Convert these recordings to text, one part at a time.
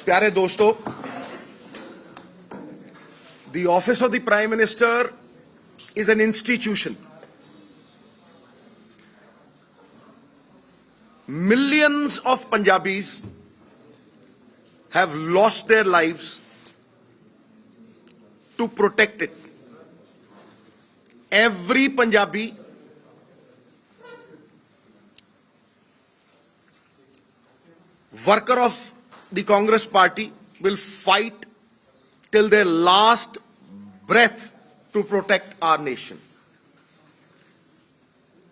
प्यारे दोस्तों, the office of the Prime Minister is an institution. Millions of Punjabis have lost their lives to protect it. Every Punjabi worker of the Congress party will fight till their last breath to protect our nation.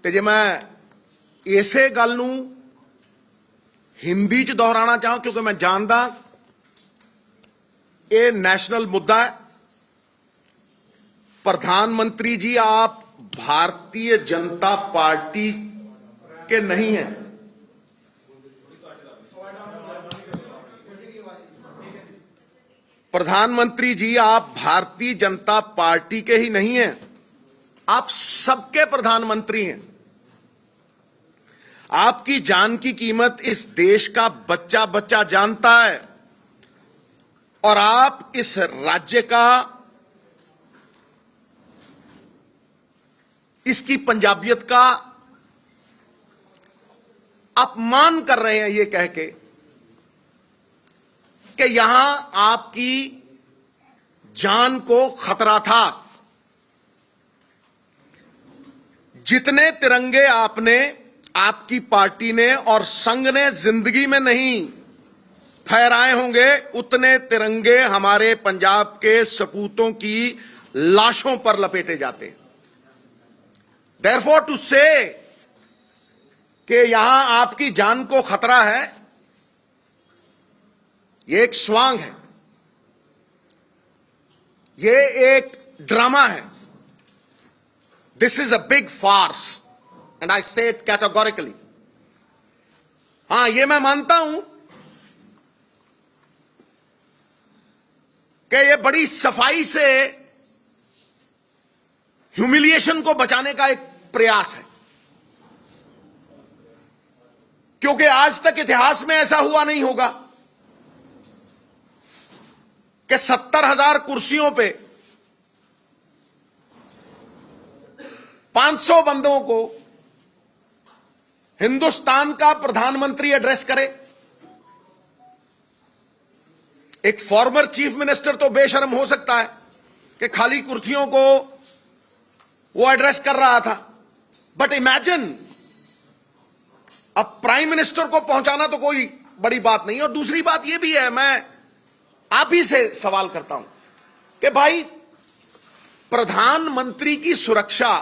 ਤੇ ਜੇ ਮੈਂ ਇਸੇ ਗੱਲ ਨੂੰ ਹਿੰਦੀ ਚ ਦੁਹਰਾਉਣਾ ਚਾਹਾਂ ਕਿਉਂਕਿ ਮੈਂ ਜਾਣਦਾ ਇਹ नेशनल मुद्दा है। प्रधानमंत्री जी, आप भारतीय जनता पार्टी के नहीं हैं। प्रधानमंत्री जी, आप भारतीय जनता पार्टी के ही नहीं हैं, आप सबके प्रधानमंत्री हैं। आपकी जान की कीमत इस देश का बच्चा बच्चा जानता है और आप इस राज्य का, इसकी पंजाबियत का अपमान कर रहे हैं ये कह के कि यहां आपकी जान को खतरा था। जितने तिरंगे आपने, आपकी पार्टी ने और संघ ने जिंदगी में नहीं फहराए होंगे, उतने तिरंगे हमारे पंजाब के सपूतों की लाशों पर लपेटे जाते हैं। Therefore, to say कि यहां आपकी जान को खतरा है, ये एक स्वांग है, ये एक ड्रामा है। This is a big farce and I say it categorically. हां, ये मैं मानता हूं कि ये बड़ी सफाई से ह्यूमिलिएशन को बचाने का एक प्रयास है, क्योंकि आज तक इतिहास में ऐसा हुआ नहीं होगा कि 70,000 कुर्सियों पे 500 बंदों को हिंदुस्तान का प्रधानमंत्री एड्रेस करे। एक फॉर्मर चीफ मिनिस्टर तो बेशर्म हो सकता है कि खाली कुर्सियों को वो एड्रेस कर रहा था, बट इमेजिन अब प्राइम मिनिस्टर को पहुंचाना तो कोई बड़ी बात नहीं। और दूसरी बात यह भी है, मैं आप ही से सवाल करता हूं कि भाई, प्रधानमंत्री की सुरक्षा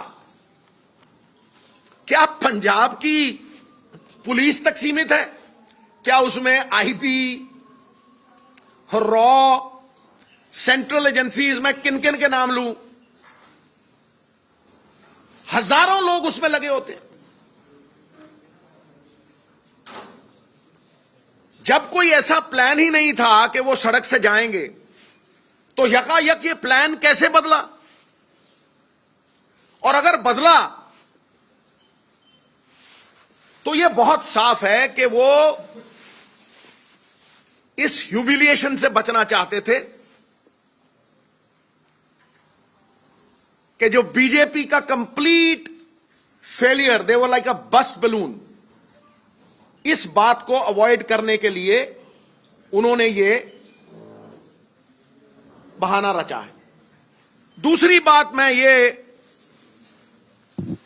क्या पंजाब की पुलिस तक सीमित है? क्या उसमें आईबी, रॉ, सेंट्रल एजेंसीज, मैं किन किन के नाम लूं, हजारों लोग उसमें लगे होते हैं। जब कोई ऐसा प्लान ही नहीं था कि वो सड़क से जाएंगे, तो यकायक ये प्लान कैसे बदला? और अगर बदला तो ये बहुत साफ है कि वो इस ह्यूमिलिएशन से बचना चाहते थे कि जो बीजेपी का complete failure, they were like a bust balloon, इस बात को अवॉइड करने के लिए उन्होंने ये बहाना रचा है। दूसरी बात मैं ये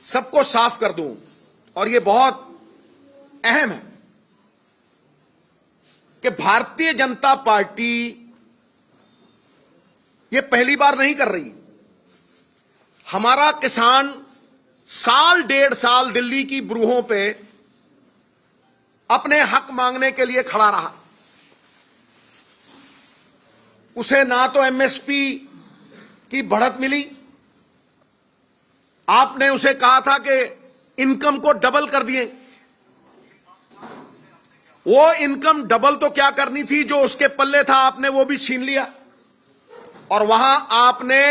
सबको साफ कर दूं, और ये बहुत अहम है कि भारतीय जनता पार्टी ये पहली बार नहीं कर रही। हमारा किसान साल डेढ़ साल दिल्ली की ब्रूहों पे अपने हक मांगने के लिए खड़ा रहा। उसे ना तो एमएसपी की बढ़त मिली, आपने उसे कहा था कि इनकम को डबल कर दिए। वो इनकम डबल तो क्या करनी थी, जो उसके पल्ले था आपने वो भी छीन लिया। और वहां आपने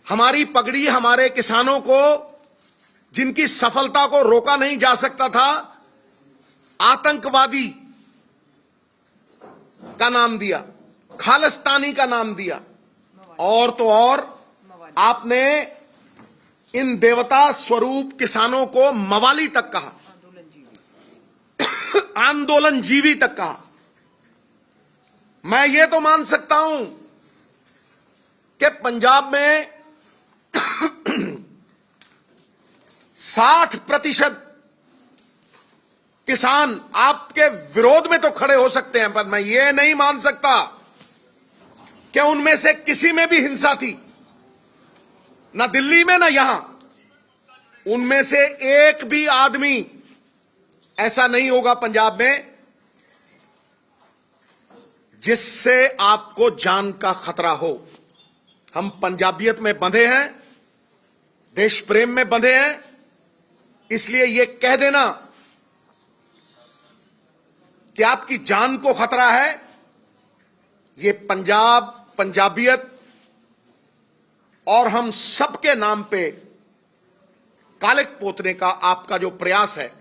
हमारी पगड़ी, हमारे किसानों को, जिनकी सफलता को रोका नहीं जा सकता था, आतंकवादी का नाम दिया, खालिस्तानी का नाम दिया, और तो और आपने इन देवता स्वरूप किसानों को मवाली तक कहा, आंदोलन जीवी तक कहा। मैं ये तो मान सकता हूं कि पंजाब में 60% किसान आपके विरोध में तो खड़े हो सकते हैं, पर मैं ये नहीं मान सकता कि उनमें से किसी में भी हिंसा थी, ना दिल्ली में ना यहां। उनमें से एक भी आदमी ऐसा नहीं होगा पंजाब में जिससे आपको जान का खतरा हो। हम पंजाबियत में बंधे हैं, देश प्रेम में बंधे हैं, इसलिए यह कह देना कि आपकी जान को खतरा है, यह पंजाब, पंजाबियत और हम सबके नाम पे कालिक पोतने का आपका जो प्रयास है,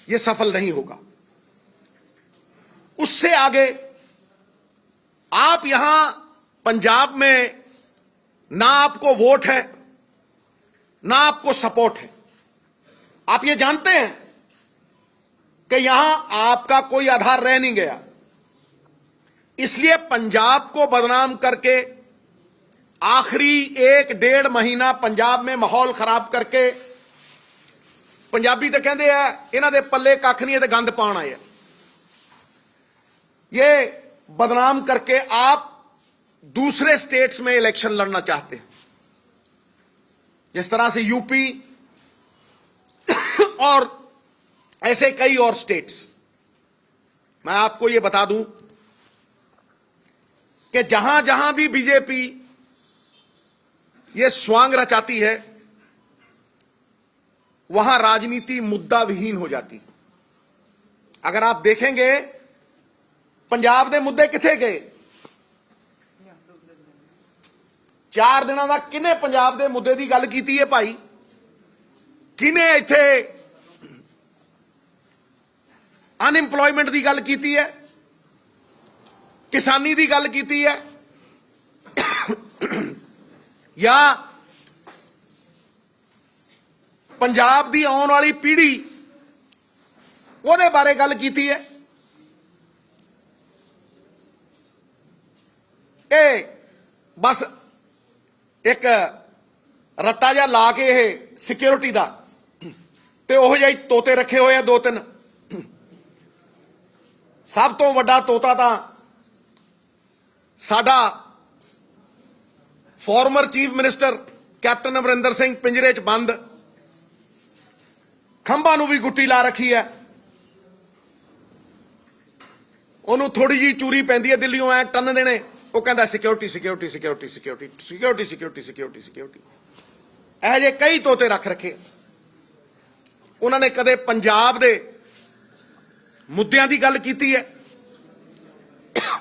यह सफल नहीं होगा। उससे आगे आप यहां पंजाब में ना आपको वोट है, ना आपको सपोर्ट है। आप ये जानते हैं कि यहां आपका कोई आधार रह नहीं गया, इसलिए पंजाब को बदनाम करके आखिरी 1-1.5 महीना पंजाब में माहौल खराब करके, पंजाबी तो कहते हैं इन्हां दे पल्ले कख नहीं है ते गंद पाउण आए, ये बदनाम करके आप दूसरे स्टेट्स में इलेक्शन लड़ना चाहते हैं, जिस तरह से यूपी और ऐसे कई और स्टेट्स। मैं आपको यह बता दूं कि जहां जहां भी बीजेपी ये स्वांग रचाती है, वहां राजनीति मुद्दा विहीन हो जाती। अगर आप देखेंगे पंजाब के मुद्दे किथे गए, 4 दिनों का किने पंजाब के मुद्दे की गल की है भाई? किने इत्थे अनएम्पलॉयमेंट की गल की है, किसानी की गल की है, या पंजाब की आने वाली पीढ़ी ਉਹਦੇ बारे गल की है? बस एक रट्टा जा ला के सिक्योरिटी का ते ओह जिहे तोते रखे हुए 2-3। सब तो वड्डा तोता तो साडा former chief minister captain Amarinder Singh पिंजरे च बंद, खंभा नूं भी गुट्टी ला रखी है, उन्होंने थोड़ी जी चूरी पैंदी है, दिल्लियों ऐ टन देने, वो कहता security security security security security security security security. यह जे कई तोते रख रखे। उन्होंने कदे पंजाब दे मुद्दों की गल की है,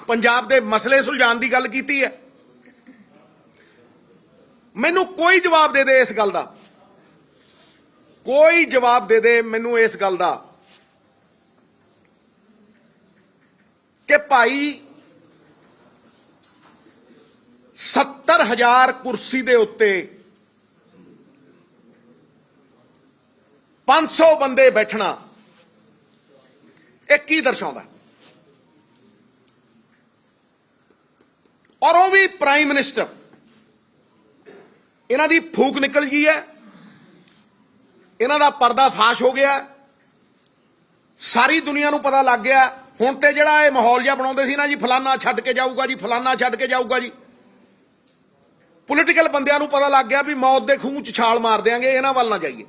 पंजाब दे मसले सुलझाने की गल की है? मैनू कोई जवाब दे दे इस गल का, कोई जवाब दे दे मैनू इस गल का कि भाई 70,000 कुर्सी दे उत्ते 500 बंदे बैठना एक की दर्शाता? और वो भी प्राइम मिनिस्टर। इन्हां दी फूक निकल गई है, इन्हां दा पर्दा फाश हो गया, सारी दुनिया नूं पता लग गया। हुण ते जिहड़ा ये माहौल जिहा बनाउंदे सी ना जी, फलाना छड्ड के जाऊगा जी, फलाना छड्ड के जाऊगा जी, पोलिटिकल बंदियां नूं पता लग गया भी मौत दे खूह च छाल मार देंगे, इन्हां वल ना जाइए।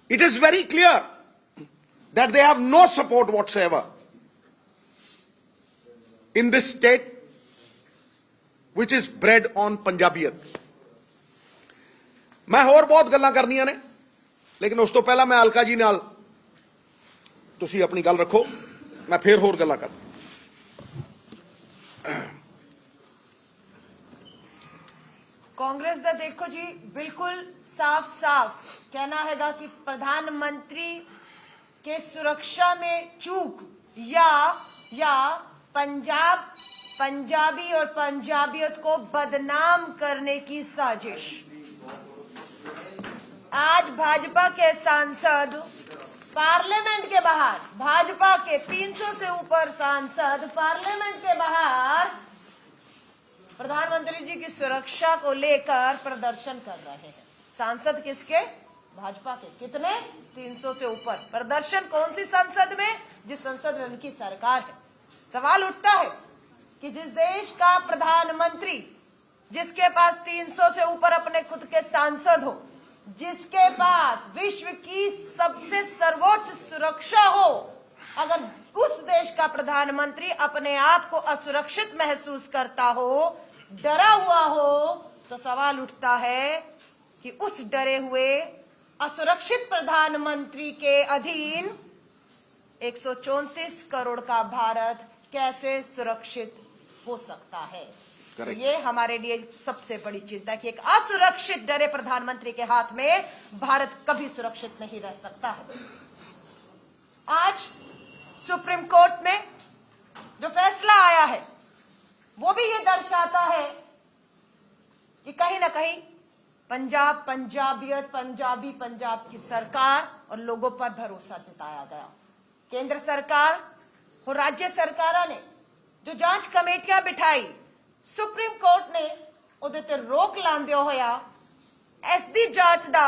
It is very clear that they have no support whatsoever in this state which is bred on Punjabiyat। मैं होर बहुत गल्लां करनियां ने, लेकिन उस तो पहला मैं अलका जी नाल तुसी अपनी गल रखो, मैं फिर होर गल्लां कर। कांग्रेस का देखो जी बिल्कुल साफ साफ कहना हैगा कि प्रधानमंत्री कि सुरक्षा में चूक या पंजाबी और पंजाबियत को बदनाम करने की साजिश। आज भाजपा के सांसद पार्लियामेंट के बाहर, भाजपा के 300 से ऊपर सांसद पार्लियामेंट के बाहर प्रधानमंत्री जी की सुरक्षा को लेकर प्रदर्शन कर रहे हैं। सांसद किसके? भाजपा के। कितने? 300 से ऊपर। प्रदर्शन कौन सी संसद में? जिस संसद में उनकी सरकार है। सवाल उठता है कि जिस देश का प्रधानमंत्री, जिसके पास 300 से ऊपर अपने खुद के सांसद हो, जिसके पास विश्व की सबसे सर्वोच्च सुरक्षा हो, अगर उस देश का प्रधानमंत्री अपने आप को असुरक्षित महसूस करता हो, डरा हुआ हो, तो सवाल उठता है कि उस डरे हुए असुरक्षित प्रधानमंत्री के अधीन 134 करोड़ का भारत कैसे सुरक्षित हो सकता है। तो ये हमारे लिए सबसे बड़ी चिंता है कि एक असुरक्षित डरे प्रधानमंत्री के हाथ में भारत कभी सुरक्षित नहीं रह सकता है। आज सुप्रीम कोर्ट में जो फैसला आया है वो भी ये दर्शाता है कि कहीं ना कहीं पंजाब, पंजाबियत, पंजाब की सरकार और लोगों पर भरोसा जताया गया। केंद्र सरकार और राज्य सरकारों ने जो जांच कमेटियां बिठाई, सुप्रीम कोर्ट ने ਉਹਦੇ ਤੇ रोक ਲਾਉਂਦਿਆਂ ਹੋਇਆ ਐਸਦੀ ਜਾਂਚ ਦਾ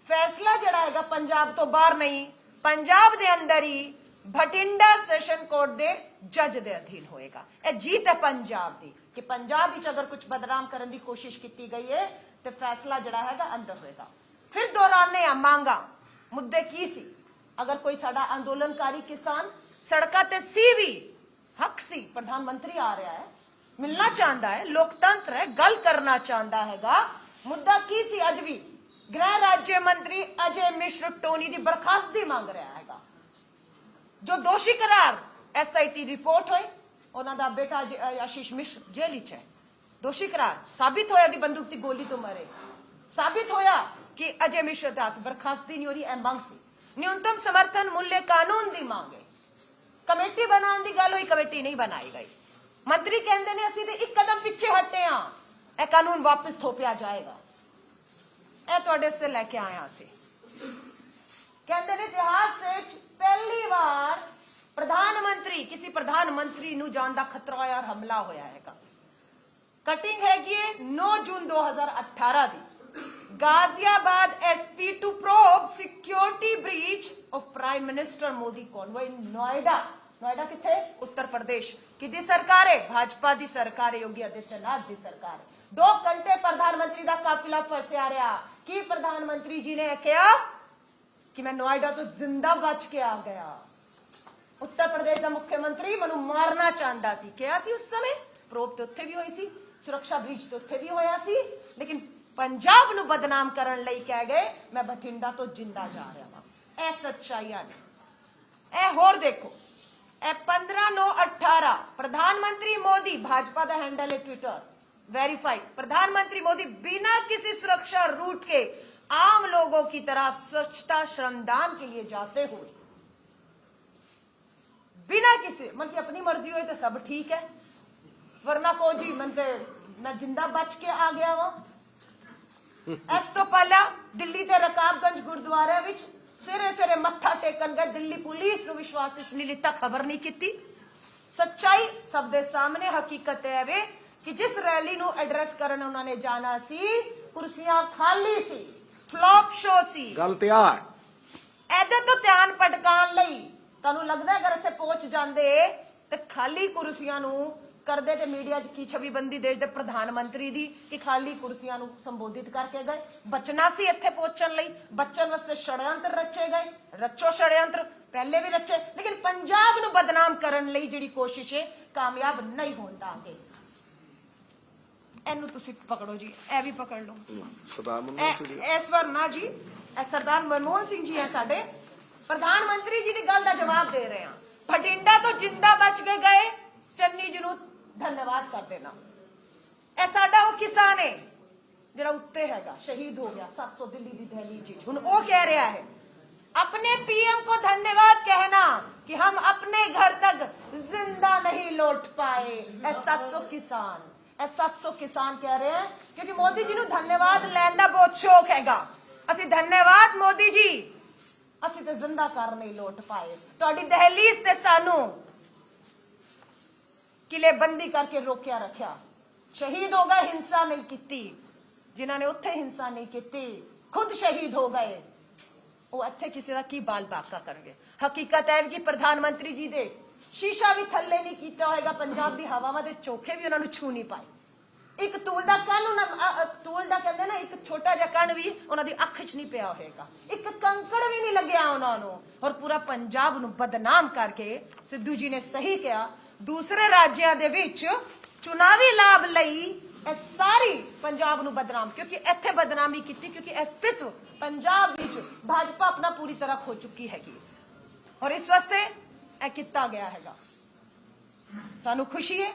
फैसला ਜਿਹੜਾ ਹੈਗਾ पंजाब तो बाहर नहीं, पंजाब ਦੇ अंदर ही भटिंडा सैशन कोर्ट ਦੇ जज ਦੇ अधीन होएगा। ਇਹ जीत है पंजाब ਦੀ कि पंजाब ਵਿੱਚ अगर कुछ बदनाम ਕਰਨ ਦੀ कोशिश की गई है तो फैसला ਜਿਹੜਾ ਹੈਗਾ अंदर होएगा। फिर दोहराने आ मांगा मुद्दे की सी, अगर कोई साडा अंदोलनकारी किसान सड़कों ते सी भी हक सी, प्रधानमंत्री आ रहा है, मिलना चाहता है, लोकतंत्र है, गल करना चाहता हैगा। मुद्दा की सी? अज भी गृह राज्य मंत्री अजय मिश्र टोनी की बर्खास्तगी मांग रहा हैगा। जो दोषी करार SIT रिपोर्ट हुई, उन्हों का बेटा आशीष मिश्र जेल च है, दोषी करार साबित होया कि बंदूक की गोली तो मरे, साबित होया कि अजय मिश्र दास बर्खास्तगी नहीं हो रही। ए मांग सी न्यूनतम समर्थन मूल्य कानून की मांग है। कमेटी बनाने की गल हुई, कमेटी नहीं बनाई गई। मंत्री कहते ने असीं ते एक कदम पीछे हटे हाँ, ए कानून वापस थोपिया जाएगा। ए तुहाडे से लेके आया सी, कहते ने इतिहास से पहली बार प्रधानमंत्री, किसी प्रधानमंत्री नूं जान दा खतरा होया और हमला होया हैगा। कटिंग हैगी 9 जून 2018 दी, Ghaziabad SP to probe security breach of prime minister Modi convoy in Noida. Noida किथे? उत्तर प्रदेश। किदी सरकार है? भाजपा दी सरकार है, योगी आदित्यनाथ दी सरकार है। 2 घंटे प्रधानमंत्री दा काफिला फसिया रहा कि प्रधानमंत्री जी ने कहा कि मैं नोएडा तो जिंदा बच के आ गया। उत्तर प्रदेश का मुख्यमंत्री मनु मारना चाहता सी, क्या सी उस समय? प्रोब तो उत्थे भी हुई सी, सुरक्षा ब्रीच तो उत्थे भी होया सी, लेकिन पंजाब नूं बदनाम करन लई कह गए मैं बठिंडा तो जिंदा जा रहा हां। ए सच्चाइयां ने। ए होर देखो, ए 15/9/18 प्रधानमंत्री मोदी, भाजपा का हैंडल है ट्विटर वेरीफाइड, प्रधानमंत्री मोदी बिना किसी सुरक्षा रूट के आम लोगों की तरह स्वच्छता श्रमदान के लिए जाते हुए, बिना किसी मन की अपनी मर्जी हो तो सब ठीक है, वरना को जी मैं जिंदा बच के आ गया वहां। इस तो पहला दिल्ली के रकाबगंज गुरुद्वारे विच सिरे सिरे मत्था टेकन गए, दिल्ली पुलिस नूं विश्वास नहीं लिता, खबर नहीं की। सच्चाई सब दे सामने, हकीकत है वे कि जिस रैली नूं एड्रेस करन उन्होंने जाना सी, कुर्सियां खाली सी, फ्लॉप शो सी। गल त्यार ऐदे तो ध्यान भटकाउण लई तुहानूं लगदा अगर इत्थे पहुंच जांदे ते खाली कुर्सियां नूं करदे ते मीडिया च की छविबंदी देश दे प्रधानमंत्री दी कि खाली कुर्सियां नूं संबोधित करके गए। बचना सी इत्थे पहुंचण लई, बच्चन वास्ते षड्यंत्र रचे गए, रचो षड्यंत्र पहले भी रचे, लेकिन पंजाब नूं बदनाम करन लई जिहड़ी कोशिश है कामयाब नहीं होण दांगे। ਇਹਨੂੰ ਤੁਸੀਂ ਪਕੜੋ ਜੀ, ਇਹ ਵੀ ਪਕੜ ਲਓ ਸਰਦਾਰ ਮਨਮੋਹਨ ਸਿੰਘ ਜੀ। ਇਸ ਵਾਰ ਨਾ ਜੀ, ਇਹ ਸਰਦਾਰ ਮਨਮੋਹਨ ਸਿੰਘ ਜੀ ਹੈ ਸਾਡੇ ਪ੍ਰਧਾਨ ਮੰਤਰੀ ਜੀ ਦੀ ਗੱਲ ਦਾ ਜਵਾਬ ਦੇ ਰਹੇ ਹਾਂ। ਭਟਿੰਡਾ ਤੋਂ ਜਿੰਦਾ ਬਚ ਕੇ ਗਏ ਚੰਨੀ ਜੀ ਨੂੰ ਧੰਨਵਾਦ ਕਰ ਦੇਣਾ। ਇਹ ਸਾਡਾ ਉਹ ਕਿਸਾਨ ਹੈ ਜਿਹੜਾ ਉੱਤੇ ਹੈਗਾ, ਸ਼ਹੀਦ ਹੋ ਗਿਆ 700 ਦਿੱਲੀ ਦੀ ਦਹਿਲੀ ਜੀ। ਹੁਣ ਉਹ ਕਹਿ ਰਿਹਾ ਹੈ अपने पीएम को धन्यवाद कहना कि हम अपने घर तक जिंदा नहीं लौट पाए। ए 700 किसान कह रहे हैं क्योंकि मोदी जी ਨੂੰ धन्यवाद ਲੈਣ ਦਾ ਬਹੁਤ ਸ਼ੌਕ ਹੈਗਾ। ਅਸੀਂ ਧੰਨਵਾਦ ਮੋਦੀ ਜੀ, ਅਸੀਂ ਤੇ ਜ਼ਿੰਦਾ ਘਰ ਨਹੀਂ ਲੌਟ ਪਾਏ। ਤੁਹਾਡੀ ਦਹਲੀਜ਼ ਤੇ ਸਾਨੂੰ ਕਿਲੇਬੰਦੀ ਕਰਕੇ ਰੋਕਿਆ ਰੱਖਿਆ। ਸ਼ਹੀਦ ਹੋ ਗਏ, ਹਿੰਸਾ ਨਹੀਂ ਕੀਤੀ। ਜਿਨ੍ਹਾਂ ਨੇ ਉੱਥੇ ਹਿੰਸਾ ਨਹੀਂ ਕੀਤੀ ਖੁਦ ਸ਼ਹੀਦ ਹੋ ਗਏ। ਉਹ ਇੱਥੇ ਕਿਸੇ ਦਾ ਕੀ ਬਾਲ ਬਾਕਾ ਕਰਨਗੇ। ਹਕੀਕਤ ਹੈ ਕਿ ਪ੍ਰਧਾਨ ਮੰਤਰੀ ਜੀ ਦੇ ਸ਼ੀਸ਼ਾ ਵੀ ਥੱਲੇ ਨਹੀਂ ਕੀਤਾ ਹੋਏਗਾ। ਪੰਜਾਬ ਦੀ ਹਵਾਵਾਂ ਦੇ ਚੋਖੇ ਵੀ ਉਹਨਾਂ ਨੂੰ ਛੂ ਨਹੀਂ ਪਾਏ। ਇੱਕ ਤੂਲ ਦਾ ਕੰਨ ਤੂਲ ਦਾ ਕਹਿੰਦੇ ਨਾ, ਇੱਕ ਛੋਟਾ ਜਿਹਾ ਕੰਨ ਵੀ ਉਹਨਾਂ ਦੀ ਅੱਖ 'ਚ ਨਹੀਂ ਪਿਆ ਹੋਏਗਾ। ਇੱਕ ਕੰਕੜ ਵੀ ਨਹੀਂ ਲੱਗਿਆ ਉਹਨਾਂ ਨੂੰ। ਔਰ ਪੂਰਾ ਪੰਜਾਬ ਨੂੰ ਬਦਨਾਮ ਕਰਕੇ ਸਿੱਧੂ ਜੀ ਨੇ ਸਹੀ ਕਿਹਾ, ਦੂਸਰੇ ਰਾਜਾਂ ਦੇ ਵਿੱਚ ਚੁਣਾਵੀ ਲਾਭ ਲਈ ਇਹ ਸਾਰੀ ਪੰਜਾਬ ਨੂੰ ਬਦਨਾਮ, ਕਿਉਂਕਿ ਇੱਥੇ ਬਦਨਾਮੀ ਕੀਤੀ ਕਿਉਂਕਿ ਅਸਤਿਤਵ ਪੰਜਾਬ ਵਿੱਚ ਭਾਜਪਾ ਆਪਣਾ ਪੂਰੀ ਤਰ੍ਹਾਂ ਖੋ ਚੁੱਕੀ ਹੈਗੀ। ਔਰ ਇਸ ਵਾਸਤੇ ਇਹ ਕੀਤਾ ਗਿਆ ਹੈਗਾ। ਸਾਨੂੰ ਖੁਸ਼ੀ ਹੈ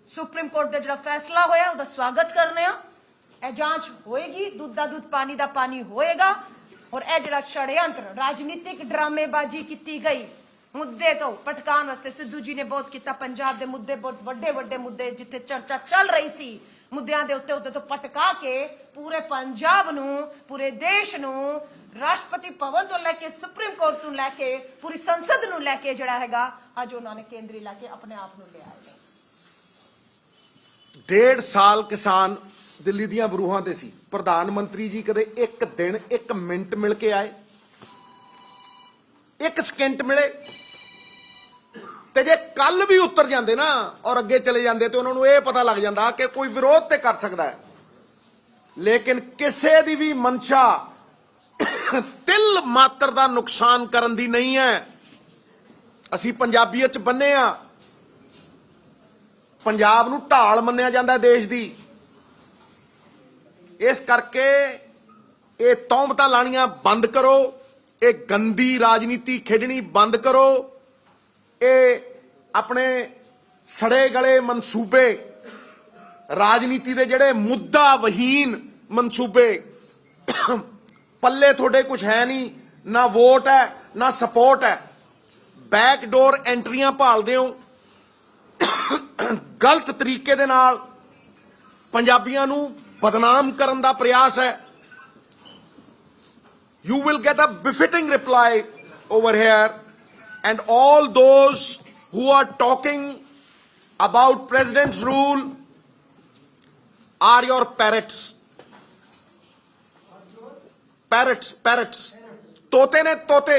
ਸੁਪਰੀਮ ਕੋਰਟ ਦਾ ਜਿਹੜਾ ਫੈਸਲਾ ਹੋਇਆ ਉਹਦਾ ਸਵਾਗਤ ਕਰਨੇ ਆ। ਇਹ ਜਾਂਚ ਹੋਏਗੀ, ਦੁੱਧ ਦਾ ਦੁੱਧ ਪਾਣੀ ਦਾ ਪਾਣੀ ਹੋਏਗਾ। ਔਰ ਇਹ ਜਿਹੜਾ षड्यंत्र ਰਾਜਨੀਤਿਕ ਡਰਾਮੇਬਾਜ਼ੀ ਕੀਤੀ ਗਈ ਮੁੱਦੇ ਤੋਂ ਭਟਕਾਉਣ ਵਾਸਤੇ ਸਿੱਧੂ ਜੀ ਨੇ ਬਹੁਤ ਕੀਤਾ। ਪੰਜਾਬ ਦੇ ਮੁੱਦੇ ਬਹੁਤ ਵੱਡੇ ਮੁੱਦੇ ਜਿੱਥੇ ਚਰਚਾ ਚੱਲ ਰਹੀ ਸੀ ਮੁੱਦਿਆਂ ਦੇ ਉੱਤੇ ਤੋਂ ਭਟਕਾ ਕੇ ਪੂਰੇ ਪੰਜਾਬ ਨੂੰ, ਪੂਰੇ ਦੇਸ਼ ਨੂੰ, ਰਾਸ਼ਟਰਪਤੀ ਭਵਨ ਤੋਂ ਲੈ ਕੇ ਸੁਪਰੀਮ ਕੋਰਟ ਤੋਂ ਲੈ ਕੇ ਪੂਰੀ ਸੰਸਦ ਨੂੰ ਲੈ ਕੇ ਜਿਹੜਾ ਹੈਗਾ ਅੱਜ ਉਹਨਾਂ ਨੇ ਕੇਂਦਰੀ ਲੈ ਕੇ ਆਪਣੇ ਆਪ ਨੂੰ ਲਿਆ ਹੈ। 1.5 ਸਾਲ ਕਿਸਾਨ ਦਿੱਲੀ ਦੀਆਂ ਬਰੂਹਾਂ ਤੇ ਸੀ। ਪ੍ਰਧਾਨ ਮੰਤਰੀ ਜੀ ਕਦੇ ਇੱਕ ਦਿਨ 1 ਮਿੰਟ ਮਿਲ ਕੇ ਆਏ? 1 ਸਕਿੰਟ ਮਿਲੇ? ਤੇ ਜੇ ਕੱਲ ਵੀ ਉਤਰ ਜਾਂਦੇ ਨਾ ਔਰ ਅੱਗੇ ਚਲੇ ਜਾਂਦੇ ਤੇ ਉਹਨਾਂ ਨੂੰ ਇਹ ਪਤਾ ਲੱਗ ਜਾਂਦਾ ਕਿ ਕੋਈ ਵਿਰੋਧ ਤੇ ਕਰ ਸਕਦਾ ਹੈ। ਲੇਕਿਨ ਕਿਸੇ ਦੀ ਵੀ ਮਨਸ਼ਾ ਤਿਲ ਮਾਤਰ ਦਾ ਨੁਕਸਾਨ ਕਰਨ ਦੀ ਨਹੀਂ ਹੈ। ਅਸੀਂ ਪੰਜਾਬੀਅਤ ਚ ਬੰਨੇ ਆ। ਪੰਜਾਬ ਨੂੰ ਢਾਲ ਮੰਨਿਆ ਜਾਂਦਾ ਦੇਸ਼ ਦੀ। ਇਸ ਕਰਕੇ ਇਹ ਤੌਹਮਤਾਂ ਲਾਣੀਆਂ ਬੰਦ ਕਰੋ। ਇਹ ਗੰਦੀ ਰਾਜਨੀਤੀ ਖੇਡਣੀ ਬੰਦ ਕਰੋ। ਇਹ ਆਪਣੇ ਸੜੇ ਗਲੇ ਮਨਸੂਬੇ, ਰਾਜਨੀਤੀ ਦੇ ਜਿਹੜੇ ਮੁੱਦਾ ਵਹੀਨ ਮਨਸੂਬੇ, ਪੱਲੇ ਤੁਹਾਡੇ ਕੁਝ ਹੈ ਨਹੀਂ, ਨਾ ਵੋਟ ਹੈ ਨਾ ਸਪੋਰਟ ਹੈ। ਬੈਕਡੋਰ ਐਂਟਰੀਆਂ ਭਾਲਦੇ ਹੋ। ਗਲਤ ਤਰੀਕੇ ਦੇ ਨਾਲ ਪੰਜਾਬੀਆਂ ਨੂੰ ਬਦਨਾਮ ਕਰਨ ਦਾ ਪ੍ਰਯਾਸ ਹੈ। You will get a befitting reply over here, and all those who are talking about President's rule are your parrots. Parrots. ਤੋਤੇ ਨੇ ਤੋਤੇ।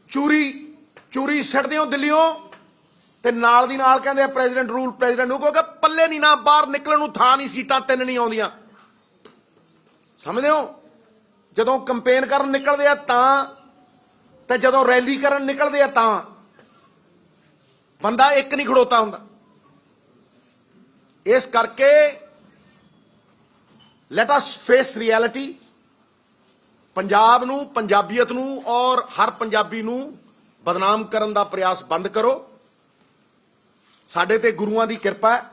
ਚੂਰੀ ਛੱਡਦੇ ਹੋ ਦਿੱਲੀੋਂ ਤੇ ਨਾਲ ਦੀ ਨਾਲ ਕਹਿੰਦੇ ਆ ਪ੍ਰੈਜ਼ੀਡੈਂਟ ਰੂਲ ਕਿਉਂਕਿ ਪੱਲੇ ਨਹੀਂ ਨਾ, ਬਾਹਰ ਨਿਕਲਣ ਨੂੰ ਥਾਂ ਨਹੀਂ, ਸੀਟਾਂ 3 ਨਹੀਂ ਆਉਂਦੀਆਂ। ਸਮਝਦੇ ਹੋ? ਜਦੋਂ ਕੰਪੇਨ ਕਰਨ ਨਿਕਲਦੇ ਆ ਤਾਂ, ਤੇ ਜਦੋਂ ਰੈਲੀ ਕਰਨ ਨਿਕਲਦੇ ਆ ਤਾਂ ਬੰਦਾ ਇੱਕ ਨਹੀਂ ਖੜੋਤਾ ਹੁੰਦਾ। ਇਸ ਕਰਕੇ let us face reality. Punjab ਨੂੰ, ਪੰਜਾਬੀਅਤ ਨੂੰ ਔਰ ਹਰ ਪੰਜਾਬੀ ਨੂੰ ਬਦਨਾਮ ਕਰਨ ਦਾ ਪ੍ਰਯਾਸ ਬੰਦ ਕਰੋ। ਸਾਡੇ ਤੇ ਗੁਰੂਆਂ ਦੀ ਕਿਰਪਾ ਹੈ।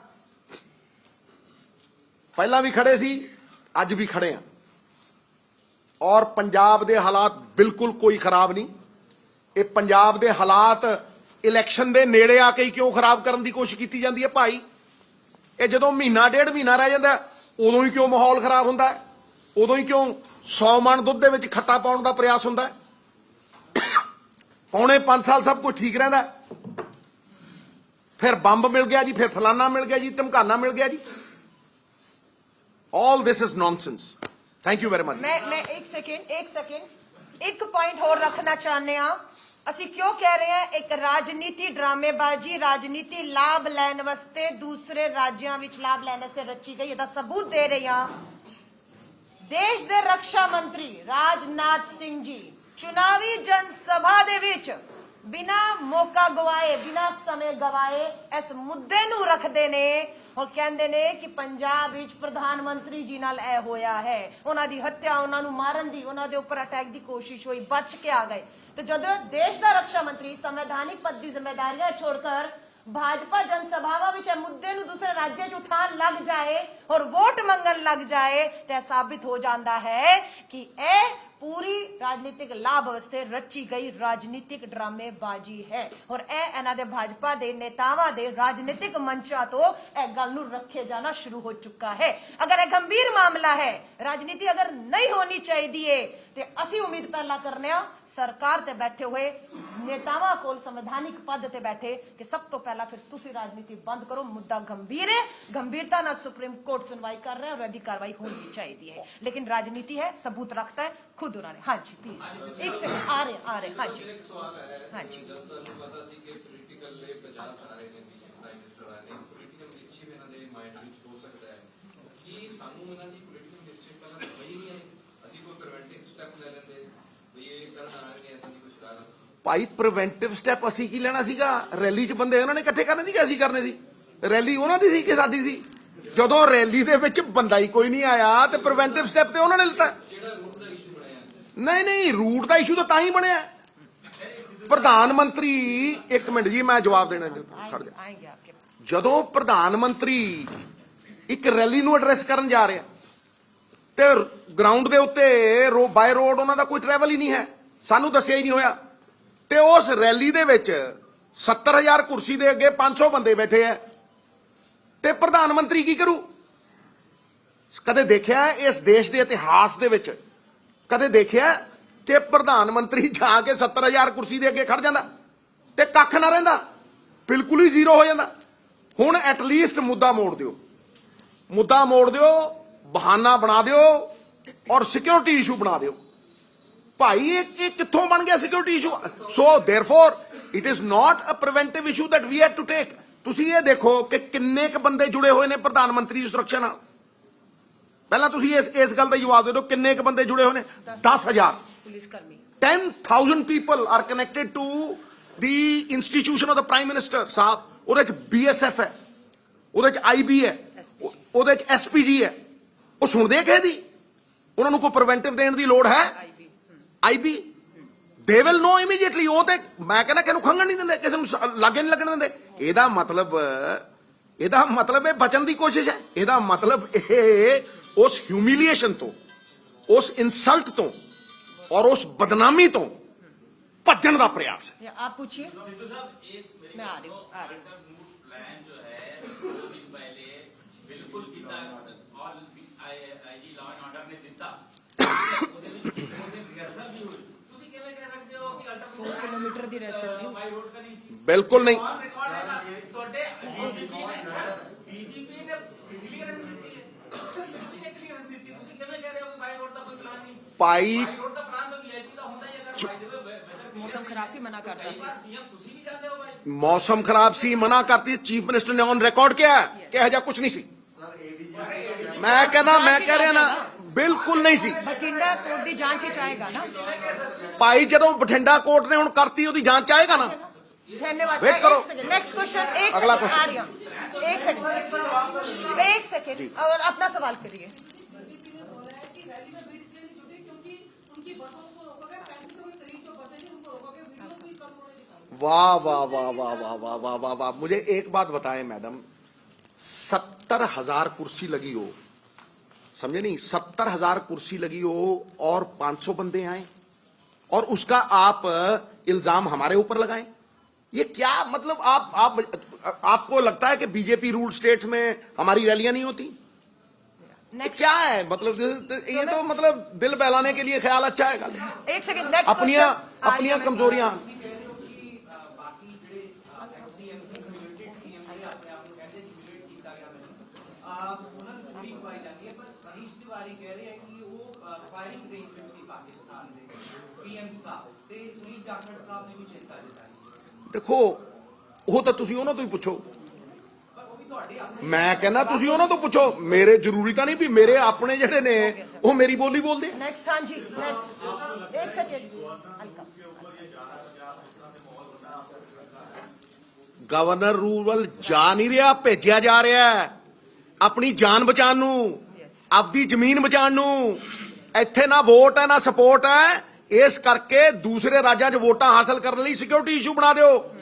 ਪਹਿਲਾਂ ਵੀ ਖੜੇ ਸੀ, ਅੱਜ ਵੀ ਖੜੇ ਆ। ਔਰ ਪੰਜਾਬ ਦੇ ਹਾਲਾਤ ਬਿਲਕੁਲ ਕੋਈ ਖਰਾਬ ਨਹੀਂ। ਇਹ ਪੰਜਾਬ ਦੇ ਹਾਲਾਤ ਇਲੈਕਸ਼ਨ ਦੇ ਨੇੜੇ ਆ ਕੇ ਹੀ ਕਿਉਂ ਖਰਾਬ ਕਰਨ ਦੀ ਕੋਸ਼ਿਸ਼ ਕੀਤੀ ਜਾਂਦੀ ਹੈ ਭਾਈ? ਇਹ ਜਦੋਂ ਮਹੀਨਾ ਡੇਢ ਮਹੀਨਾ ਰਹਿ ਜਾਂਦਾ ਉਦੋਂ ਹੀ ਕਿਉਂ ਮਾਹੌਲ ਖਰਾਬ ਹੁੰਦਾ ਹੈ? ਉਦੋਂ ਹੀ ਕਿਉਂ 100 ਮਣ ਦੁੱਧ ਦੇ ਵਿੱਚ ਖੱਟਾ ਪਾਉਣ ਦਾ ਪ੍ਰਯਾਸ ਹੁੰਦਾ ਹੈ? ਪੌਣੇ 5 ਸਾਲ ਸਭ ਕੁਝ ਠੀਕ ਰਹਿੰਦਾ, ਫਿਰ ਬੰਬ ਮਿਲ ਗਿਆ ਜੀ, ਫਿਰ ਫਲਾਨਾ ਮਿਲ ਗਿਆ ਜੀ, ਧਮਕਾਨਾ ਮਿਲ ਗਿਆ ਜੀ। All this is nonsense. Thank you very much. मैं एक सेकंड एक पॉइंट और रखना चाहते हैं। ਅਸੀਂ ਕਿਉਂ ਕਹਿ ਰਹੇ ਹਾਂ ਇੱਕ ਰਾਜਨੀਤੀ ਡਰਾਮੇਬਾਜ਼ੀ, ਰਾਜਨੀਤੀ ਲਾਭ ਲੈਣ ਵਾਸਤੇ ਦੂਸਰੇ ਰਾਜਾਂ ਵਿੱਚ ਲਾਭ ਲੈਣ ਵਾਸਤੇ ਰਚੀ ਗਈ। ਇਹਦਾ ਸਬੂਤ ਦੇ ਰਹੇ ਹਾਂ। ਦੇਸ਼ ਦੇ ਰੱਖਿਆ ਮੰਤਰੀ ਰਾਜਨਾਥ ਸਿੰਘ ਜੀ ਚੁਣਾਵੀ ਜਨ ਸਭਾ ਦੇ ਵਿੱਚ ਬਿਨਾ ਮੌਕਾ ਗਵਾਏ, ਬਿਨਾ ਸਮੇਂ ਗਵਾਏ ਇਸ ਮੁੱਦੇ ਨੂੰ ਰੱਖਦੇ ਨੇ और कहते ने कि पंजाब विच प्रधानमंत्री जी नाल ऐ होया है, उन्हां दी हत्या, उन्हां नूं मारन दी, उन्हां दे उपर अटैक दी कोशिश हुई, बच के आ गए। तो जब देश दा रक्षा मंत्री संवैधानिक पद दी जिम्मेदारियां छोड़कर भाजपा जनसभावां विच मुद्दे नूं दूसरे राज्य च उठान लग जाए और वोट मंगन लग जाए तो साबित हो जाता है कि पूरी राजनीतिक लाभ वास्ते रची गई राजनीतिक ड्रामेबाजी है और ਇਹਨਾਂ ਦੇ भाजपा ਦੇ ਨੇਤਾਵਾਂ ਦੇ राजनीतिक मंचा तो ਇਹ ਗੱਲ ਨੂੰ ਰੱਖੇ ਜਾਣਾ शुरू हो चुका है। अगर यह गंभीर मामला है, राजनीति अगर नहीं होनी चाहिए ਤੇ ਅਸੀਂ ਉਮੀਦ ਪਹਿਲਾਂ ਕਰਨੇ ਆ ਸਰਕਾਰ ਤੇ ਬੈਠੇ ਹੋਏ ਨੇਤਾਵਾਂ ਕੋਲ ਸੰਵਿਧਾਨਿਕ ਪਦ ਤੇ ਬੈਠੇ ਕਿ ਸਭ ਤੋਂ ਪਹਿਲਾਂ ਫਿਰ ਤੁਸੀਂ ਰਾਜਨੀਤੀ ਬੰਦ ਕਰੋ। ਮੁੱਦਾ ਗੰਭੀਰ ਹੈ, गंभीरता ਨਾਲ सुप्रीम कोर्ट सुनवाई कर रहे हैं और यदि कार्रवाई होनी चाहिए है, लेकिन राजनीति है, सबूत रखता है खुद उन्होंने। हाँ जी प्लीज एक सेकंड आ रहे हाँ जी हाँ जी ਭਾਈ ਪ੍ਰੀਵੈਂਟਿਵ ਸਟੈਪ ਅਸੀਂ ਕੀ ਲੈਣਾ ਸੀਗਾ? ਰੈਲੀ 'ਚ ਬੰਦੇ ਉਹਨਾਂ ਨੇ ਇਕੱਠੇ ਕਰਨੇ ਸੀ ਕਿ ਅਸੀਂ ਕਰਨੇ ਸੀ? ਰੈਲੀ ਉਹਨਾਂ ਦੀ ਸੀ ਕਿ ਸਾਡੀ ਸੀ? ਜਦੋਂ ਰੈਲੀ ਦੇ ਵਿੱਚ ਬੰਦਾ ਹੀ ਕੋਈ ਨਹੀਂ ਆਇਆ ਤੇ ਪ੍ਰੀਵੈਂਟਿਵ ਸਟੈਪ ਤੇ ਉਹਨਾਂ ਨੇ ਲਿੱਤਾ। ਨਹੀਂ ਰੂਟ ਦਾ ਇਸ਼ੂ ਤਾਂ ਹੀ ਬਣਿਆ। ਪ੍ਰਧਾਨ ਮੰਤਰੀ, ਇੱਕ ਮਿੰਟ ਜੀ ਮੈਂ ਜਵਾਬ ਦੇਣਾ, ਖੜ ਜਾ। ਜਦੋਂ ਪ੍ਰਧਾਨ ਮੰਤਰੀ ਇੱਕ ਰੈਲੀ ਨੂੰ ਐਡਰੈਸ ਕਰਨ ਜਾ ਰਿਹਾ ਤੇ ਗਰਾਊਂਡ ਦੇ ਉੱਤੇ ਬਾਈ ਰੋਡ ਉਹਨਾਂ ਦਾ ਕੋਈ ਟਰੈਵਲ ਹੀ ਨਹੀਂ ਹੈ, ਸਾਨੂੰ ਦੱਸਿਆ ਹੀ ਨਹੀਂ ਹੋਇਆ, ਤੇ ਉਸ ਰੈਲੀ ਦੇ ਵਿੱਚ 70,000 ਕੁਰਸੀ ਦੇ ਅੱਗੇ 500 ਬੰਦੇ ਬੈਠੇ ਆ ਤੇ ਪ੍ਰਧਾਨ ਮੰਤਰੀ ਕੀ ਕਰੂ? ਕਦੇ ਦੇਖਿਆ ਇਸ ਦੇਸ਼ ਦੇ ਇਤਿਹਾਸ ਦੇ ਵਿੱਚ ਕਦੇ ਦੇਖਿਆ ਕਿ ਪ੍ਰਧਾਨ ਮੰਤਰੀ ਜਾ ਕੇ 70,000 ਕੁਰਸੀ ਦੇ ਅੱਗੇ ਖੜ ਜਾਂਦਾ ਤੇ ਕੱਖ ਨਾ ਰਹਿੰਦਾ, ਬਿਲਕੁਲ ਹੀ ਜ਼ੀਰੋ ਹੋ ਜਾਂਦਾ। ਹੁਣ ਐਟਲੀਸਟ ਮੁੱਦਾ ਮੋੜ ਦਿਓ, ਬਹਾਨਾ ਬਣਾ ਦਿਓ ਔਰ ਸਿਕਿਉਰਿਟੀ ਇਸ਼ੂ ਬਣਾ ਦਿਓ। ਭਾਈ ਇਹ ਕਿੱਥੋਂ ਬਣ ਗਿਆ security issue? So therefore it is not a preventive issue that we had to take. ਤੁਸੀਂ ਇਹ ਦੇਖੋ ਕਿ ਕਿੰਨੇ ਕ ਬੰਦੇ ਜੁੜੇ ਹੋਏ ਨੇ ਪ੍ਰਧਾਨ ਮੰਤਰੀ ਦੀ ਸੁਰੱਖਿਆ ਨਾਲ। ਪਹਿਲਾਂ ਤੁਸੀਂ ਇਸ ਗੱਲ ਦਾ ਜਵਾਬ ਦੇ ਦਿਓ, ਕਿੰਨੇ ਕ ਬੰਦੇ ਜੁੜੇ ਹੋਏ ਨੇ? 10,000 ਪੁਲਿਸ ਕਰਮੀ, 10,000 people are connected to the institution of the prime minister ਸਾਹਿਬ। ਉਹਦੇ ਚ BSF ਹੈ, ਉਹਦੇ ਚ IB ਹੈ, ਉਹਦੇ ਚ SPG ਹੈ। ਉਹ ਸੁਣਦੇ ਕਿਸੇ ਦੀ? ਉਹਨਾਂ ਨੂੰ ਕੋਈ ਪ੍ਰੀਵੈਂਟਿਵ ਦੇਣ ਦੀ ਲੋੜ ਹੈ? IB they will know immediately। ਉਹ ਤੇ ਮੈਂ ਕਹਿੰਦਾ ਕਿਸੇ ਨੂੰ ਖੰਘਣ ਨਹੀਂ ਦਿੰਦੇ, ਕਿਸੇ ਨੂੰ ਲਾਗੇ ਨਹੀਂ ਲੱਗਣ ਦਿੰਦੇ। ਇਹਦਾ ਮਤਲਬ ਇਹ ਬਚਣ ਦੀ ਕੋਸ਼ਿਸ਼ ਹੈ। ਇਹਦਾ ਮਤਲਬ ਇਹ ਉਸ ਹਿਊਮਿਲੀਏਸ਼ਨ ਤੋਂ, ਉਸ ਇਨਸਲਟ ਤੋਂ ਔਰ ਉਸ ਬਦਨਾਮੀ ਤੋਂ ਭੱਜਣ ਦਾ ਪ੍ਰयास ਹੈ। आप पूछिए। मैं आ रही हूँ। प्लान जो है 2 दिन पहले बिल्कुल किया और IG लॉ एंड ऑर्डर ने दिता ਉਹਦੇ ਵਿੱਚ ਰਿਹਰਸਲ ਵੀ ਹੋਈ। ਤੁਸੀਂ ਕਿਵੇਂ ਕਹਿ ਸਕਦੇ ਹੋ ਕਿ ਅਲਟਰ 4 किलोमीटर ਦੀ ਰੈਸਲ ਬਾਈ ਰੋਡ ਕਰੀ ਸੀ? ਬਿਲਕੁਲ ਨਹੀਂ। ਰਿਕਾਰਡ ਹੈਗਾ ਤੁਹਾਡੇ BJP ਨੇ ਕਲੀਅਰੈਂਸ ਦਿੱਤੀ ਹੈ, BJP ਨੇ ਕਲੀਅਰੈਂਸ ਦਿੱਤੀ। ਤੁਸੀਂ ਕਿਵੇਂ ਕਹਿ ਰਹੇ ਹੋ ਕਿ ਬਾਈ ਰੋਡ ਦਾ ਕੋਈ ਪਲਾਨ ਨਹੀਂ? ਭਾਈ ਬਾਈ ਰੋਡ ਦਾ ਪਲਾਨ ਤਾਂ VIP ਦਾ ਹੁੰਦਾ ਹੀ। ਅਗਰ ਬਾਈ ਦੇ मौसम खराब सी मना करता है। ਸੀਐਮ ਤੁਸੀਂ ਵੀ ਜਾਂਦੇ ਹੋ ਬਾਈ? ਮੌਸਮ ਖਰਾਬ ਸੀ, ਮਨਾ ਕਰਤੀ। ਚੀਫ ਮਿਨਿਸਟਰ ਨੇ ਔਨ ਰਿਕਾਰਡ ਕਿਹਾ ਕਿ ਇਹੋ ਜਿਹਾ ਕੁਝ ਨਹੀਂ ਸੀ। ਮੈਂ ਕਹਿ ਰਿਹਾ ਨਾ, ਬਿਲਕੁਲ ਨਹੀਂ ਸੀ। बठिंडा कोर्ट की जांच ही चाहेगा ना। ਭਾਈ ਜਦੋਂ ਬਠਿੰਡਾ ਕੋਰਟ ਨੇ ਹੁਣ ਕਰਤੀ, ਉਹਦੀ ਜਾਂਚ ਆਏਗਾ ਨਾ। धन्यवाद। वेट करो। Next question. अगला आ क्वेश्चन। रही हूं। एक सेकंड और अपना सवाल करिए। वाह वाह वाह वाह वाह वाह वाह वाह वाह। मुझे एक बात बताएं मैडम, 70,000 कुर्सी लगी हो, समझे नहीं? 70,000 कुर्सी लगी हो और 500 बंदे आए और उसका आप इल्जाम हमारे ऊपर लगाएं, ये क्या मतलब? आपको लगता है कि बीजेपी रूल स्टेट्स में हमारी रैलियां नहीं होती? ये क्या है मतलब? ये तो मतलब दिल बहलाने के लिए ख्याल अच्छा है। एक सेकंड। अपनियां कमजोरियां। ਦੇਖੋ ਉਹ ਤਾਂ ਤੁਸੀਂ ਉਹਨਾਂ ਤੋਂ ਹੀ ਪੁੱਛੋ। ਮੈਂ ਕਹਿੰਦਾ ਤੁਸੀਂ ਉਹਨਾਂ ਤੋਂ ਪੁੱਛੋ, ਮੇਰੇ ਜ਼ਰੂਰੀ ਤਾਂ ਨਹੀਂ ਵੀ ਮੇਰੇ ਆਪਣੇ ਜਿਹੜੇ ਨੇ ਉਹ ਮੇਰੀ ਬੋਲੀ ਬੋਲਦੇ। नेक्स्ट। हाँ जी नेक्स्ट। एक सेकंड। ਗਵਰਨਰ ਰੂਲ ਜਾ ਨਹੀਂ ਰਿਹਾ, ਭੇਜਿਆ ਜਾ ਰਿਹਾ ਹੈ ਆਪਣੀ ਜਾਨ ਬਚਾਉਣ ਨੂੰ, ਆਪਦੀ ਜ਼ਮੀਨ ਬਚਾਉਣ ਨੂੰ। ਇੱਥੇ ਨਾ ਵੋਟ ਹੈ ਨਾ ਸਪੋਰਟ ਹੈ, ਇਸ ਕਰਕੇ ਦੂਸਰੇ ਰਾਜਾਂ 'ਚ ਵੋਟਾਂ ਹਾਸਲ ਕਰਨ ਲਈ ਸਿਕਿਉਰਿਟੀ ਇਸ਼ੂ ਬਣਾ ਦਿਓ।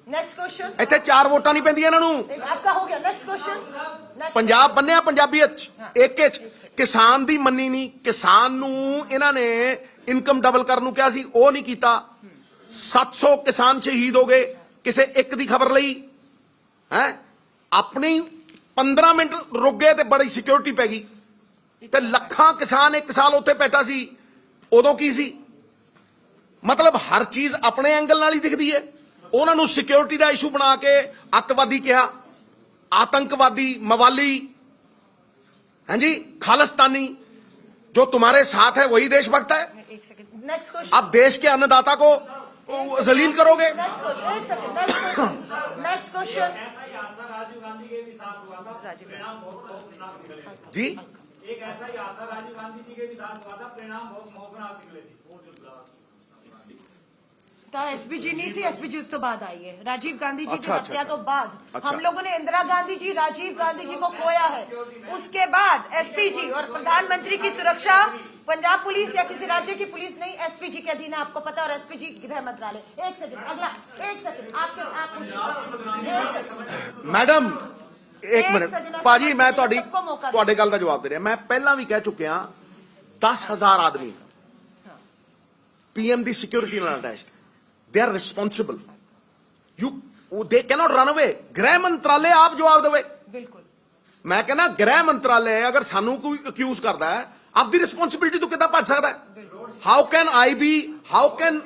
Next question. ਇੱਥੇ 4 ਵੋਟਾਂ ਨਹੀਂ ਪੈਂਦੀਆਂ ਇਹਨਾਂ ਨੂੰ। आपका हो गया। Next question. ਪੰਜਾਬ ਬੰਨਿਆ ਪੰਜਾਬੀਅਤ 'ਚ ਇੱਕ 'ਚ ਕਿਸਾਨ ਦੀ ਮੰਨੀ ਨਹੀਂ। ਕਿਸਾਨ ਨੂੰ ਇਹਨਾਂ ਨੇ ਇਨਕਮ ਡਬਲ ਕਰਨ ਨੂੰ ਕਿਹਾ ਸੀ, ਉਹ ਨਹੀਂ ਕੀਤਾ। 700 ਕਿਸਾਨ ਸ਼ਹੀਦ ਹੋ ਗਏ ਕਿਸੇ ਇੱਕ ਦੀ ਖਬਰ ਲਈ ਹੈ। ਆਪਣੀ 15 ਮਿੰਟ ਰੁਕ ਗਏ ਤੇ ਬੜੀ ਸਿਕਿਉਰਿਟੀ ਪੈ ਗਈ ਤੇ ਲੱਖਾਂ ਕਿਸਾਨ ਇੱਕ ਸਾਲ ਉੱਥੇ ਬੈਠਾ ਸੀ। ਉਦੋਂ ਕੀ ਸੀ? ਮਤਲਬ ਹਰ ਚੀਜ਼ ਆਪਣੇ ਐਂਗਲ ਨਾਲ ਹੀ ਦਿਖਦੀ ਹੈ। ਉਹਨਾਂ ਨੂੰ ਸਿਕਿਉਰਿਟੀ ਦਾ ਇਸ਼ੂ ਬਣਾ ਕੇ ਅੱਤਵਾਦੀ ਕਿਹਾ, आतंकवादी, मवाली, हैं जी, खालिस्तानी। जो तुम्हारे साथ है वही देशभक्त है। एक सेकंड, नेक्स्ट क्वेश्चन। आप देश के अन्नदाता को जलील करोगे। Next question. राजीव गांधी के भी साथ हुआ था, परिणाम बहुत खौफनाक निकले। जी, एक ऐसा ही हादसा राजीव गांधी जी के भी साथ हुआ था, परिणाम बहुत खौफनाक निकले थे। एसपीजी नहीं सी, एसपीजी तो बाद आई है। राजीव गांधी जी की अच्छा, हत्या तो बाद। अच्छा। हम लोगों ने इंदिरा गांधी जी, राजीव गांधी जी को खोया है। उसके बाद एसपीजी और प्रधानमंत्री की सुरक्षा पंजाब पुलिस या किसी राज्य की पुलिस नहीं, एसपीजी के अधीन है, आपको पता है। और एसपीजी गृह मंत्रालय। एक सेकंड, अगला, एक सेकंड, आप मैडम एक एक मिनट सेकंड, भाजी, मैं सबको मौका ਤੁਹਾਡੇ ਗੱਲ ਦਾ ਜਵਾਬ ਦੇ ਰਿਹਾ। ਮੈਂ ਪਹਿਲਾਂ ਵੀ ਕਹਿ ਚੁੱਕਿਆ 10,000 ਆਦਮੀ पीएम दी सिक्योरिटी ਨਾਲ attached. They are responsible. They cannot run away. गृह मंत्रालय आप जवाब देवे। बिल्कुल। मैं कहना गृह मंत्रालय अगर सानू कोई अक्यूज करता है, आपकी रिस्पॉन्सिबिलिटी तो कितना भज सकता है? How can I be, how can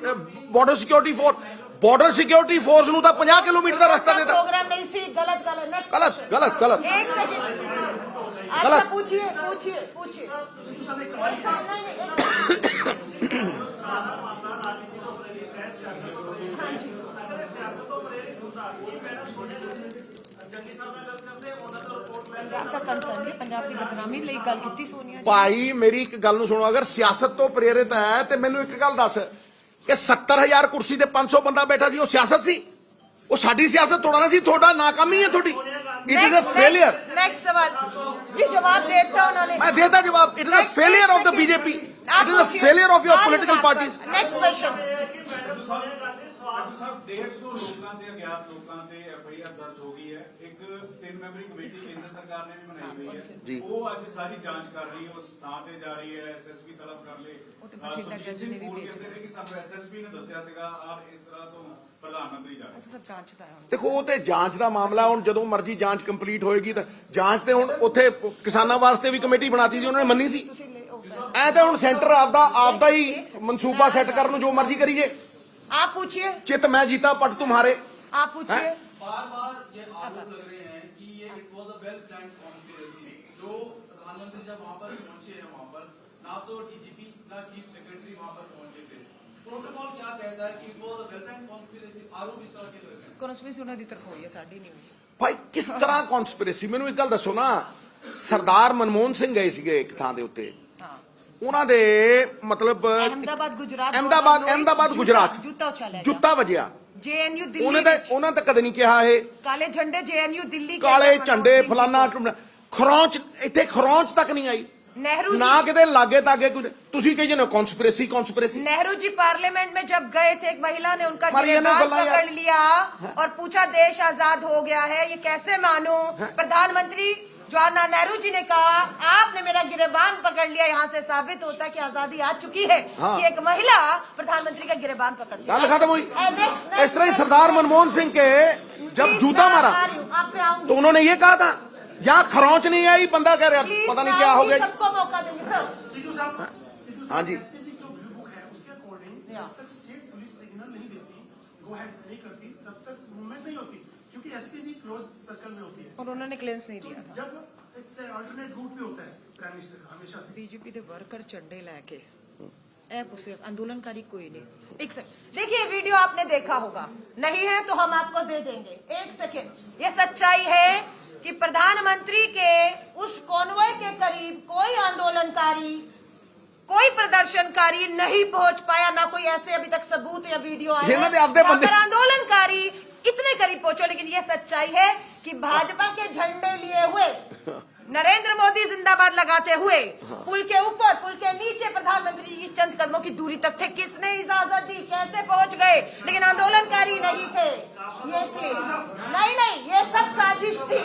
border security force, border security force ਨੂੰ ਤਾਂ 50 किलोमीटर का रास्ता देता। प्रोग्राम नहीं सी, गलत गलत। नेक्स्ट गलत गलत गलत। एक सेकंड, अच्छा गलत। पूछिए पूछिए पूछिए। पंजाब की बदनामी ਲਈ ਗੱਲ ਕੀਤੀ ਸੋਨੀਆ ਜੀ। ਭਾਈ ਮੇਰੀ ਇੱਕ ਗੱਲ ਨੂੰ ਸੁਣੋ, ਅਗਰ ਸਿਆਸਤ ਤੋਂ ਪ੍ਰੇਰਿਤ ਹੈ ਤੇ ਮੈਨੂੰ ਇੱਕ ਗੱਲ ਦੱਸ ਕਿ 70,000 ਕੁਰਸੀ ਤੇ 500 ਬੰਦਾ ਬੈਠਾ ਸੀ, ਉਹ ਸਿਆਸਤ ਸੀ? ਉਹ ਸਾਡੀ ਸਿਆਸਤ ਤੋੜਨਾ ਸੀ? ਤੁਹਾਡਾ ਨਾਕਾਮੀ ਹੈ ਤੁਹਾਡੀ। It is a failure. Next सवाल जी, जवाब देता उन्होंने। मैं देता जवाब। It is a failure of the BJP. It is a failure of your political parties. Next question. 150 ਲੋਕਾਂ ਤੇ ਅਗਿਆਤ ਲੋਕਾਂ ਤੇ ਐਫਆਈਆਰ ਦਰਜ ਹੋ ਗਈ ਹੈ। ਇੱਕ 3 ਮੈਂਬਰੀ ਕਮੇਟੀ ਕੇਂਦਰ ਸਰਕਾਰ ਨੇ ਵੀ ਬਣਾਈ ਹੋਈ ਜੀ। ਹੈ। ਉਹ ਅੱਜ ਸਾਰੀ ਜਾਂਚ ਕਰ ਰਹੀ ਹੈ, ਉਸ ਥਾਂ ਤੇ ਜਾ ਰਹੀ ਹੈ। ਐਸਐਸਪੀ ਤਲਬ ਕਰ ਲੇ। ਸੁਰਜੀਤ ਸਿੰਘ ਫੋਨ ਕਹਿੰਦੇ ਨੇ ਕਿ ਸਾਨੂੰ ਐਸਐਸਪੀ ਨੇ ਦੱਸਿਆ ਸੀਗਾ ਔਰ ਇਸ ਤਰ੍ਹਾਂ ਤੋਂ ਪ੍ਰਧਾਨ ਮੰਤਰੀ ਜਾ ਰਹੇ। सब जांचता है। ਦੇਖੋ ਉਹ ਤੇ ਜਾਂਚ ਦਾ ਮਾਮਲਾ, ਹੁਣ ਜਦੋਂ ਮਰਜ਼ੀ ਜਾਂਚ ਕੰਪਲੀਟ ਹੋਏਗੀ ਤਾਂ ਜਾਂਚ ਤੇ ਹੁਣ ਉੱਥੇ ਕਿਸਾਨਾਂ ਵਾਸਤੇ ਵੀ ਕਮੇਟੀ ਬਣਾਤੀ ਸੀ, ਉਹਨਾਂ ਨੇ ਮੰਨੀ ਸੀ। ਐ ਤਾਂ ਹੁਣ ਸੈਂਟਰ ਆਪਦਾ ਹੀ ਮਨਸੂਬਾ ਸੈੱਟ ਕਰਨ ਨੂੰ ਜੋ ਮਰਜ਼ੀ ਕਰੀਏ। आप पूछिए। चित मैं जीता पट तुम्हारे। आप पूछिए। बार-बार ये आरोप लग रहे हैं कि ये it was a well planned conspiracy. जो प्रधानमंत्री जब वहां पर पहुंचे हैं, वहां पर ना तो डीजीपी ना चीफ सेक्रेटरी वहां पर पहुंचे थे। प्रोटोकॉल क्या कहता है कि it was a well planned conspiracy? आरोप इस तरह के लग रहे हैं। कॉन्स्पिरेसी ਉਹਨਾਂ ਦੀ ਤਰਫ ਹੋਈ ਹੈ, ਸਾਡੀ ਨਹੀਂ ਹੋਈ। ਭਾਈ ਕਿਸ ਤਰ੍ਹਾਂ ਕਨਸਪੀਰੇਸੀ? ਮੈਨੂੰ ਇੱਕ ਗੱਲ ਦੱਸੋ ਨਾ, ਸਰਦਾਰ ਮਨਮੋਹਨ ਸਿੰਘ ਗਏ ਸੀਗੇ ਇੱਕ ਥਾਂ ਦੇ ਉੱਤੇ, ਉਹਨਾਂ ਦੇ ਮਤਲਬ अहमदाबाद गुजरात। ਅਹਿਮਦਾਬਾਦ ਗੁਜਰਾਤ जूता उछाला ਜੁੱਤਾ ਵਜਿਆ। जेएनयू दिल्ली। ਉਹਨਾਂ ਤਾਂ ਕਦੇ ਨਹੀਂ ਕਿਹਾ ਇਹ काले झंडे जेएनयू दिल्ली के ਕਾਲੇ मनमोहन ਝੰਡੇ सिंह जी ਫਲਾਨਾ को। ਖਰੌਂਚ, ਇੱਥੇ ਖਰੌਂਚ ਤੱਕ ਨਹੀਂ ਆਈ। नेहरू ਨਾ जी, ਕਿਤੇ ਲਾਗੇ ਤਾਗੇ कुछ। ਤੁਸੀਂ ਕਹੀ ਜਾਂਦੇ ਕਨਸਪੀਰੇਸੀ कनस्पिरेसी। नेहरू जी पार्लियामेंट में जब गए थे, एक महिला ने उनका मारिए ना गिरबान गला यार। पकड़ लिया और पूछा देश आजाद हो गया है, ये कैसे मानूं? प्रधानमंत्री जवाहरलाल नेहरू जी ने कहा आपने मेरा गिरबान पकड़ लिया, यहाँ से साबित होता है कि आजादी आ चुकी है हाँ। कि एक महिला प्रधानमंत्री का गिरबान पकड़ लिया। ਗੱਲ खत्म हुई। नेक्स्ट इस तरह ही सरदार मनमोहन सिंह के जब जूता मारा आप पे आऊंगी। तो उन्होंने ये कहा था यहाँ खरौंच नहीं आई, बंदा कह रहा Please, पता नहीं क्या हो गया। सबको मौका देंगे सर। हाँ जी। एसपीजी जो ब्लू बुक है उसके अकॉर्डिंग जब तक स्टेट पुलिस सिग्नल नहीं देती, गो हेड नहीं करती, तब तक मूवमेंट नहीं होती, क्योंकि एसपीजी क्लोज सर्कल में होती है। और उन्होंने क्लियरेंस नहीं दिया था। जब एक से अल्टरनेट रूट पे होता है प्राइम मिनिस्टर का हमेशा से। बीजेपी के वर्कर झंडे लेके उसे आंदोलनकारी कोई नहीं। एक सेकंड देखिए, वीडियो आपने देखा होगा, नहीं है तो हम आपको दे देंगे। एक सेकंड, ये सच्चाई है कि प्रधानमंत्री के उस कॉन्वॉय के करीब कोई आंदोलनकारी, कोई प्रदर्शनकारी नहीं पहुंच पाया, ना कोई ऐसे अभी तक सबूत या वीडियो आया ये ना दे आपदे बंदे। अगर आंदोलनकारी इतने करीब पहुंचो। लेकिन ये सच्चाई है कि भाजपा के झंडे लिए हुए, नरेंद्र मोदी जिंदाबाद लगाते हुए पुल के ऊपर पुल के नीचे प्रधानमंत्री जी चंद कदमों की दूरी तक थे। किसने इजाजत दी, कैसे पहुंच गए? लेकिन आंदोलनकारी नहीं थे। ये नहीं, ये सब साजिश थी।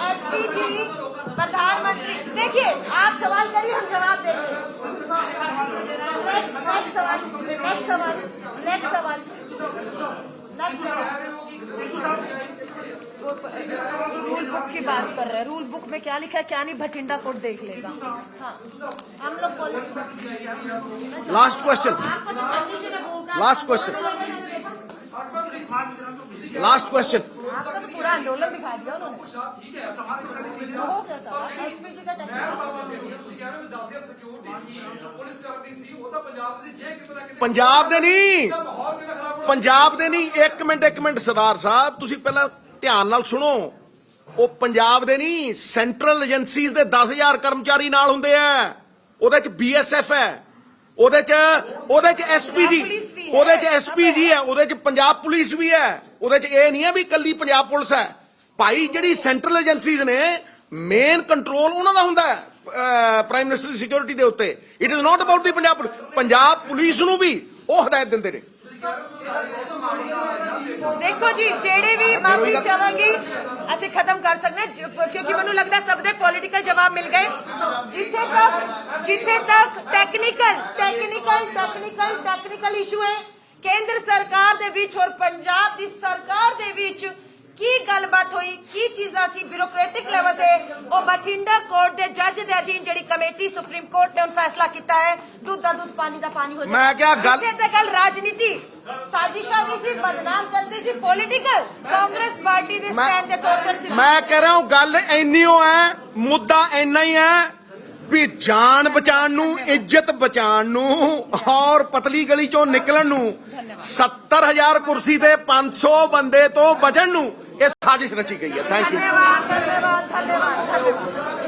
एसपीजी प्रधानमंत्री, देखिए आप सवाल करिए, हम जवाब देंगे। नेक्स्ट सवाल रूल बुक की बात कर रहे हैं। रूल बुक में क्या लिखा है क्या नहीं, भटिंडा कोर्ट देख लेगा। हाँ, हम लोग last question, last question, last question. आपका तो पूरा आंदोलन दिखा दिया उन्होंने। हो गया सवाल एसपीजी का ਪੰਜਾਬ ਦੇ ਨਹੀਂ, ਪੰਜਾਬ ਦੇ ਨਹੀਂ, ਇੱਕ ਮਿੰਟ ਸਰਦਾਰ ਸਾਹਿਬ, ਤੁਸੀਂ ਪਹਿਲਾਂ ਧਿਆਨ ਨਾਲ ਸੁਣੋ। ਉਹ ਪੰਜਾਬ ਦੇ ਨਹੀਂ, ਸੈਂਟਰਲ ਏਜੰਸੀਜ਼ ਦੇ 10,000 ਕਰਮਚਾਰੀ ਨਾਲ ਹੁੰਦੇ ਆ। ਉਹਦੇ ਚ ਬੀਐਸਐਫ ਹੈ, ਉਹਦੇ ਚ ਐਸਪੀਜੀ, ਉਹਦੇ ਚ ਐਸਪੀਜੀ ਹੈ, ਉਹਦੇ ਚ ਪੰਜਾਬ ਪੁਲਿਸ ਵੀ ਹੈ। ਉਹਦੇ ਚ ਇਹ ਨਹੀਂ ਹੈ ਵੀ ਕੱਲੀ ਪੰਜਾਬ ਪੁਲਿਸ ਹੈ ਭਾਈ। ਜਿਹੜੀ ਸੈਂਟਰਲ ਏਜੰਸੀਜ਼ ਨੇ ਮੇਨ ਕੰਟਰੋਲ ਉਹਨਾਂ ਦਾ ਹੁੰਦਾ ਹੈ ਪ੍ਰਾਈਮ ਮਿਨਿਸਟਰ ਦੀ ਸਿਕਿਉਰਿਟੀ ਦੇ ਉੱਤੇ। It is not about the Punjab police ਨੂੰ ਵੀ ਉਹ ਹਦਾਇਤ ਦਿੰਦੇ ਨੇ। देखो जी, जेड़े भी माफी चाहांगी ਅਸੀਂ खत्म कर सकते हैं क्योंकि ਮੈਨੂੰ लगता सब दे पॉलिटिकल जवाब मिल गए। जिथे तक टैक्निकल इशू है केंद्र सरकार दे विच और पंजाब दी सरकार दे विच की गलबात हुई, की चीज़ां सी ब्यूरोक्रेटिक लेवल ते और बठिंडा कोर्ट दे जज दे अधीन जेड़ी कमेटी सुप्रीम कोर्ट ने उन फैसला किया है दूध दा दूध पानी दा पानी हो जाए। मैं क्या गल राजनीति साजिशा दी सी, बदनाम करती सी, पॉलिटिकल कांग्रेस पार्टी दे स्टैंड दे तौर पर। मैं कह रहा हूं गल इन्नी है, मुद्दा इन्ना ही है भी जान बचाण नू, इज्जत बचाण नू और पतली गली चों निकलण नू 70,000 कुर्सी दे 500 बंदे तो बचण नू ये साजिश रची गई है। Thank you. धन्यवाद।